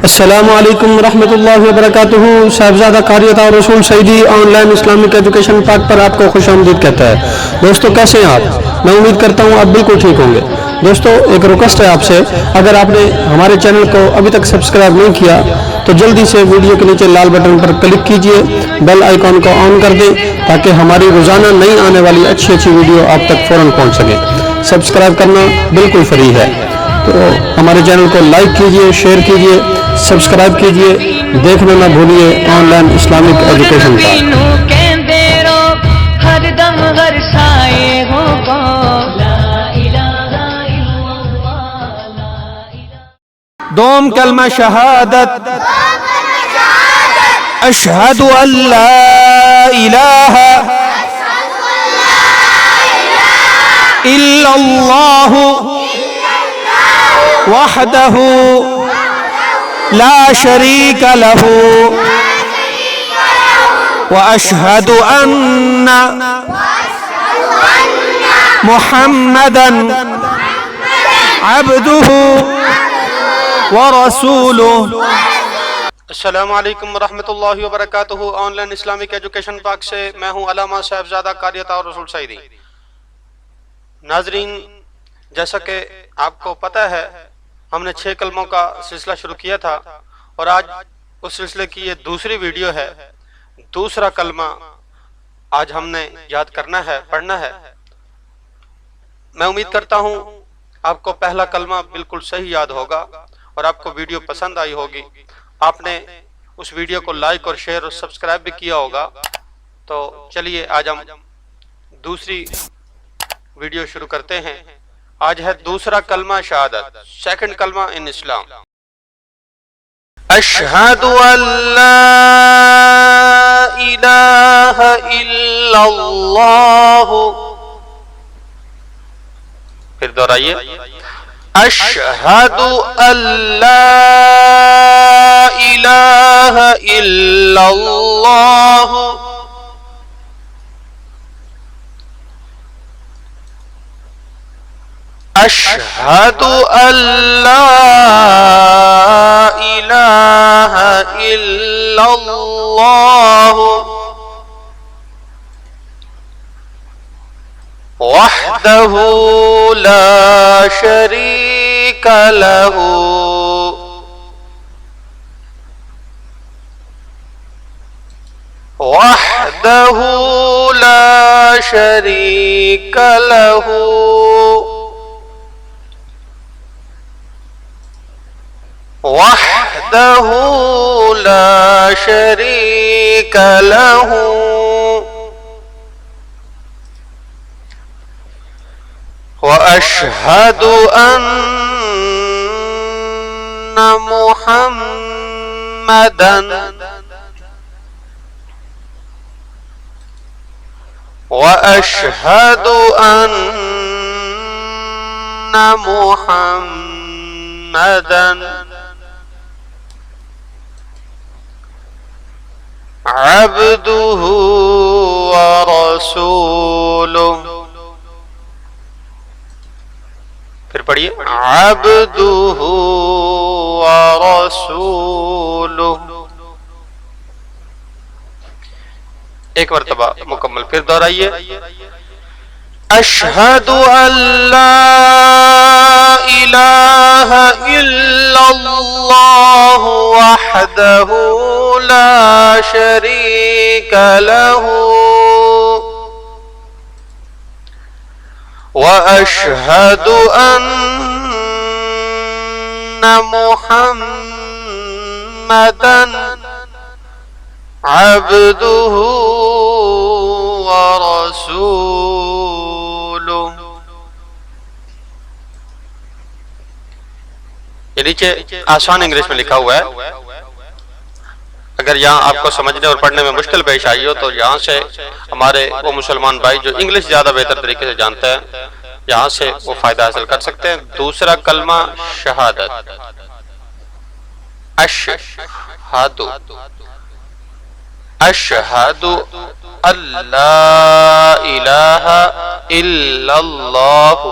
अस्सलामु अलैकुम रहमतुल्लाहि व बरकातुहू। साहिबजादा कारियत और रसूल सईदी ऑनलाइन इस्लामिक एजुकेशन पाक पर आपको खुशामदीद कहता है। दोस्तों कैसे हैं आप? मैं उम्मीद करता हूं आप बिल्कुल ठीक होंगे। दोस्तों एक रिक्वेस्ट है आपसे, अगर आपने हमारे चैनल को अभी तक सब्सक्राइब नहीं किया तो जल्दी से वीडियो के नीचे लाल बटन पर क्लिक कीजिए, बेल आइकॉन को ऑन कर दें ताकि हमारी रोज़ाना नई आने वाली अच्छी अच्छी वीडियो आप तक फ़ौरन पहुँच सके। सब्सक्राइब करना बिल्कुल फ्री है, तो हमारे चैनल को लाइक कीजिए, शेयर कीजिए, सब्सक्राइब कीजिए, देखना ना भूलिए ऑनलाइन इस्लामिक एजुकेशन का। दोम कलमा शहादत अशहदु अल्ला इलाहा इल्लल्लाहु वहदहु ला शरीका लहू व अशहदु अन्ना मुहम्मदन अब्दुहु व रसूलुहु। अस्सलामु अलैकुम व रहमतुल्लाहि व बरकातुहू। ऑनलाइन इस्लामिक एजुकेशन पाक से मैं हूँ अल्लामा साहिबजादा कारियत और रसूल सईदी। नाजरीन, जैसा कि आपको पता है हमने 6 कलमों का सिलसिला शुरू किया था और आज उस सिलसिले की ये दूसरी वीडियो है। दूसरा कलमा आज हमने याद करना है, पढ़ना है। मैं उम्मीद करता हूँ आपको पहला कलमा बिल्कुल सही याद होगा और आपको वीडियो पसंद आई होगी। आपने उस वीडियो को लाइक और शेयर और सब्सक्राइब भी किया होगा। तो चलिए आज हम दूसरी वीडियो शुरू करते हैं। आज है दूसरा कलमा शहादत, सेकंड कलमा इन इस्लाम। अशहदु अल्ला इलाहा इल्लल्लाह। फिर दोहराइए, अशहदु अल्ला इलाहा इल्लल्लाह अशहदु अल्ला इलाहा इल्लल्लाह वहदहु ला शरीका लहू वहदहु ला शरीका लहू वहदहु ला शरीका लहू व अशहदु अन्ना मुहम्मदन व अशहदु अन्ना मुहम्मदन अब्दुहु व रसूलुहु। फिर पढ़िए, अब्दुहु व रसूलुहु। एक मरतबा मुकम्मल फिर दोहराइए, अशहदु अल्ला इलाहा इल्लल्लाह वहदहु ला शरीका लहू व अशहदु अन्ना मुहम्मदन अब्दुहु व रसूलुहु। ये नीचे आसान इंग्लिश में लिखा हुआ है। अगर यहाँ आपको समझने और पढ़ने में मुश्किल पेश आई हो तो यहाँ से हमारे वो मुसलमान भाई जो इंग्लिश ज्यादा बेहतर तरीके से जानते हैं, यहाँ से वो फायदा हासिल कर सकते हैं। दूसरा कलमा शहादत, अशहदु अशहदु अल्ला इलाहा इल्लल्लाहु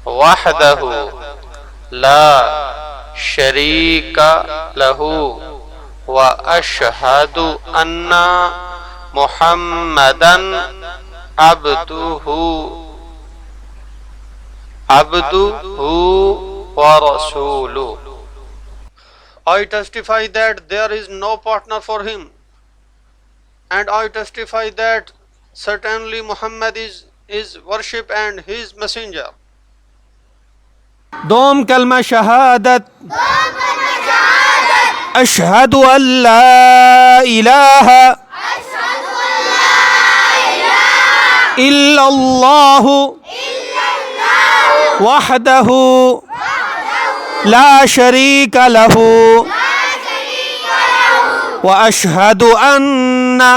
वहदहु ला शरीक लहू व अशहदु अन्ना मुहम्मदन अब्दुहु व रसूलुहु। I testify that there is no partner for him, and I testify that certainly Muhammad is his worship and his messenger. دوم कलमा शहादत अशहदु अल्ला इलाहा इल्लल्लाहु वहदहु ला शरीक लहू व अशहदु अन्ना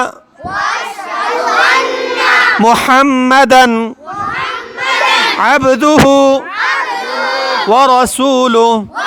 मुहम्मदन अब्दुहु व रसूलुहु।